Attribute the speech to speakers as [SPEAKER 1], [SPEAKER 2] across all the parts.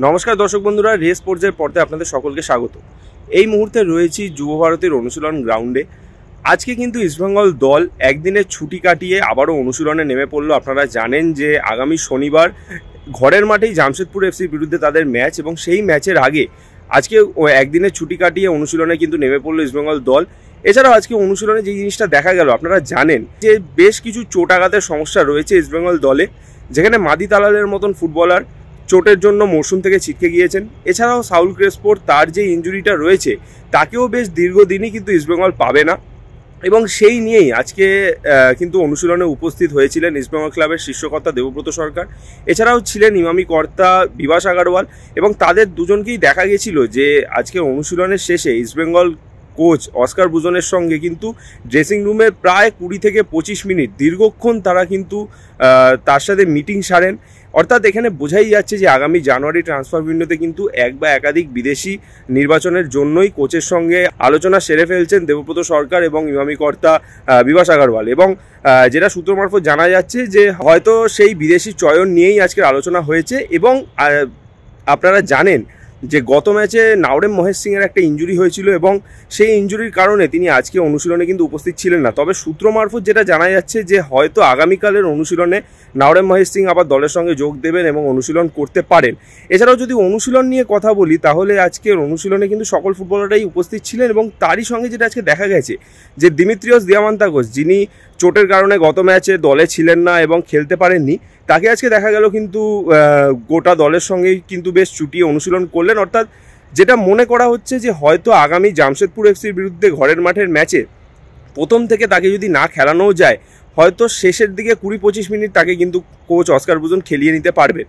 [SPEAKER 1] নমস্কার দর্শক বন্ধুরা, রেস স্পোর্টসের পর্দায় আপনাদের সকলকে স্বাগত। এই মুহূর্তে রয়েছি যুব ভারতীর অনুশীলন গ্রাউন্ডে। আজকে কিন্তু ইস্টবেঙ্গল দল একদিনের ছুটি কাটিয়ে আবারও অনুশীলনে নেমে পড়লো। আপনারা জানেন যে আগামী শনিবার ঘরের মাঠেই জামশেদপুর এফসির বিরুদ্ধে তাদের ম্যাচ, এবং সেই ম্যাচের আগে আজকে একদিনের ছুটি কাটিয়ে অনুশীলনে কিন্তু নেমে পড়লো ইস্টবেঙ্গল দল। এছাড়াও আজকে অনুশীলনে যে জিনিসটা দেখা গেল, আপনারা জানেন যে বেশ কিছু চোট আঘাতের সমস্যা রয়েছে ইস্টবেঙ্গল দলে, যেখানে মাদি তালালের মতন ফুটবলার চোটের জন্য মরশুম থেকে ছিটকে গিয়েছেন। এছাড়াও সাউল ক্রেসপোর তার যে ইনজুরিটা রয়েছে তাকেও বেশ দীর্ঘদিনই কিন্তু ইস্টবেঙ্গল পাবে না, এবং সেই নিয়েই আজকে কিন্তু অনুশীলনে উপস্থিত হয়েছিলেন ইস্টবেঙ্গল ক্লাবের শীর্ষকর্তা দেবব্রত সরকার। এছাড়াও ছিলেন ইমামি কর্তা বিভাস আগারওয়াল, এবং তাদের দুজনকেই দেখা গেছিল যে আজকে অনুশীলনের শেষে ইস্টবেঙ্গল কোচ অস্কার বুজনের সঙ্গে কিন্তু ড্রেসিং রুমে প্রায় 20 থেকে 25 মিনিট দীর্ঘক্ষণ তারা কিন্তু তার সাথে মিটিং সারেন। অর্থাৎ এখানে বোঝাই যাচ্ছে যে আগামী জানুয়ারি ট্রান্সফার উইন্ডোতে কিন্তু এক বা একাধিক বিদেশি নির্বাচনের জন্যই কোচের সঙ্গে আলোচনা সেরে ফেলছেন দেবব্রত সরকার এবং ইমামি কর্তা বিভাস আগারওয়াল। এবং যেটা সূত্র মারফত জানা যাচ্ছে যে হয়তো সেই বিদেশি চয়ন নিয়েই আজকের আলোচনা হয়েছে। এবং আপনারা জানেন যে গত ম্যাচে নাওরেম মহেশ সিংয়ের একটা ইনজুরি হয়েছিল, এবং সেই ইনজুরির কারণে তিনি আজকে অনুশীলনে কিন্তু উপস্থিত ছিলেন না। তবে সূত্র মারফত যেটা জানা যাচ্ছে যে হয়তো আগামীকালের অনুশীলনে নাওরেম মহেশ সিং আবার দলের সঙ্গে যোগ দেবেন এবং অনুশীলন করতে পারেন। এছাড়াও যদি অনুশীলন নিয়ে কথা বলি, তাহলে আজকের অনুশীলনে কিন্তু সকল ফুটবলাররাই উপস্থিত ছিলেন, এবং তারই সঙ্গে যেটা আজকে দেখা গেছে যে দিমিত্রিয়স দিয়ামান্তাগোস, যিনি চোটের কারণে গত ম্যাচে দলে ছিলেন না এবং খেলতে পারেননি, তাকে আজকে দেখা গেল কিন্তু গোটা দলের সঙ্গেই কিন্তু বেশ চুটিয়ে অনুশীলন করলেন। অর্থাৎ যেটা মনে করা হচ্ছে যে হয়তো আগামী জামশেদপুর এফসির বিরুদ্ধে ঘরের মাঠের ম্যাচে প্রথম থেকে তাকে যদি না খেলানোও যায়, হয়তো শেষের দিকে 20-25 মিনিট তাকে কিন্তু কোচ অস্কার বুজন খেলিয়ে নিতে পারবেন।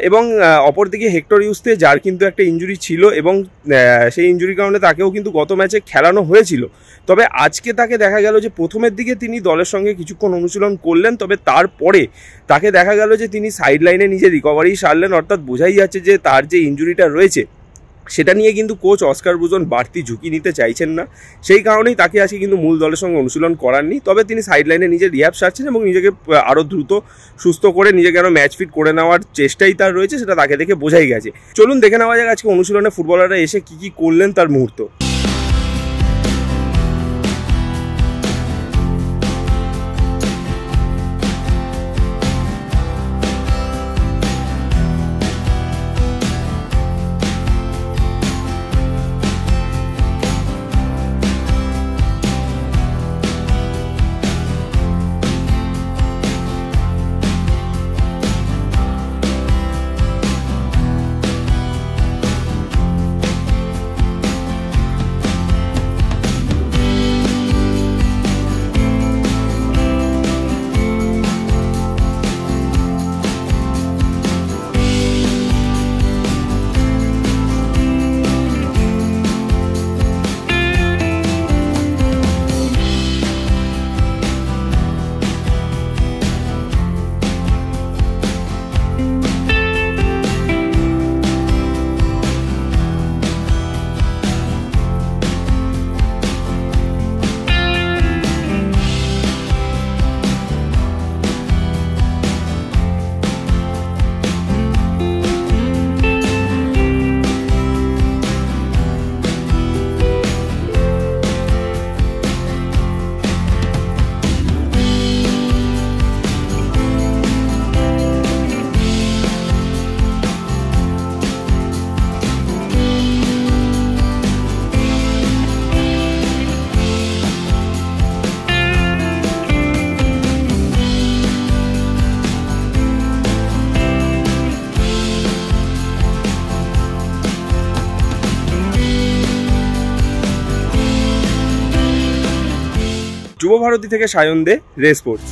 [SPEAKER 1] এবং অপরদিকে হেক্টর ইউস্তে, যার কিন্তু একটা ইনজুরি ছিল, এবং সেই ইনজুরির কারণে তাকেও কিন্তু গত ম্যাচে খেলানো হয়েছিল। তবে আজকে তাকে দেখা গেল যে প্রথমের দিকে তিনি দলের সঙ্গে কিছুক্ষণ অনুশীলন করলেন, তবে তারপরে তাকে দেখা গেল যে তিনি সাইড লাইনে নিজের রিকভারি সারলেন। অর্থাৎ বোঝাই যাচ্ছে যে তার যে ইনজুরিটা রয়েছে সেটা নিয়ে কিন্তু কোচ অস্কার বুজন বাড়তি ঝুঁকি নিতে চাইছেন না, সেই কারণেই তাকে আজকে কিন্তু মূল দলের সঙ্গে অনুশীলন করাননি। তবে তিনি সাইড লাইনে নিজের রিহ্যাব সারছেন এবং নিজেকে আরও দ্রুত সুস্থ করে নিজেকে আরও ম্যাচ ফিট করে নেওয়ার চেষ্টাই তার রয়েছে, সেটা তাকে দেখে বোঝাই গেছে। চলুন দেখে নেওয়া যাক আজকে অনুশীলনে ফুটবলাররা এসে কী কী করলেন তার মুহূর্ত। যুব ভারতী থেকে সায়ন দে, রেস স্পোর্টস।